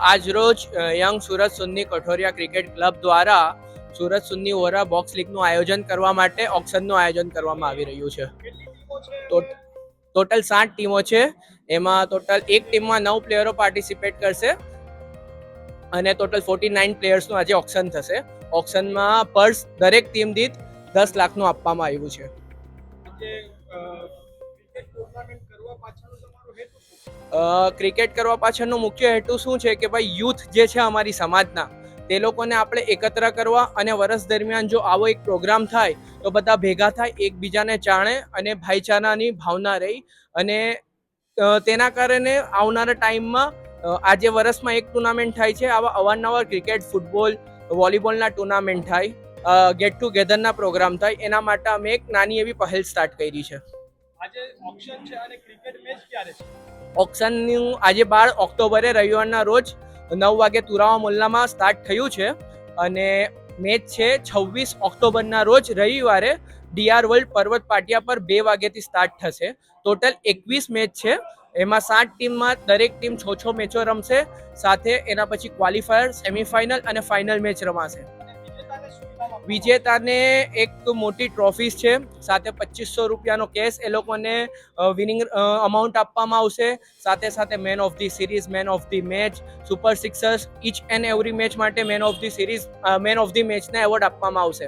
આજ રોજ યંગ સુરત સુન્ની કઠોરિયા cricket club દ્વારા સુરત સુન્ની વોરા બોક્સ લીગનું આયોજન કરવા માટે ઓક્શનનું આયોજન કરવામાં આવી રહ્યું છે. ટોટલ 7 ટીમો છે. એમાં ટોટલ એક ટીમમાં 9 પ્લેયરો પાર્ટિસિપેટ કરશે અને ટોટલ 49 પ્લેયર્સનું આજે ઓક્શન થશે. ઓક્શનમાં પર્સ દરેક ટીમ દીઠ 10 લાખનું આપવામાં આવ્યું છે. ક્રિકેટ કરવા પાછળનો મુખ્ય હેતુ શું છે કે ભાઈ યુથ જે છે અમારી સમાજના તે લોકોને આપણે એકત્ર કરવા અને વર્ષ દરમિયાન જો આવો એક પ્રોગ્રામ થાય તો બધા ભેગા થાય, એકબીજાને જાણે અને ભાઈચારાની ભાવના રહી અને તેના કારણે આવનારા ટાઈમમાં આજે વર્ષમાં એક ટુર્નામેન્ટ થાય છે. આવા અવારનવાર ક્રિકેટ, ફૂટબોલ, વોલીબોલના ટુર્નામેન્ટ થાય, ગેટ ટુગેધરના પ્રોગ્રામ થાય. એના માટે અમે એક નાની એવી પહેલ સ્ટાર્ટ કરી છે. આજે ઓક્શન છે અને ક્રિકેટ મેચ ક્યારે છે? ઓક્શનનું આજે 12 ઓક્ટોબરે રવિવારના રોજ 9 વાગે તુરાવા મોલ્લામાં સ્ટાર્ટ થયું છે અને મેચ છે 26 ઓક્ટોબરના રોજ રવિવારે ડીઆર વર્લ્ડ પર્વત પાટિયા પર 2 વાગ્યાથી સ્ટાર્ટ થશે. ટોટલ 21 મેચ છે. એમાં 7 ટીમમાં દરેક ટીમ 6 મેચો રમશે. સાથે એના પછી ક્વોલિફાયર, સેમીફાઇનલ અને ફાઇનલ મેચ રમાશે. વિજેતાને એક મોટી ટ્રોફીસ છે, સાથે 2500 રૂપિયાનો કેશ એ લોકોને વિનિંગ અમાઉન્ટ આપવામાં આવશે. સાથે સાથે man of the series, man of the match, super sixers, each and every match માટે man of the series, man of the મેચના એવોર્ડ આપવામાં આવશે.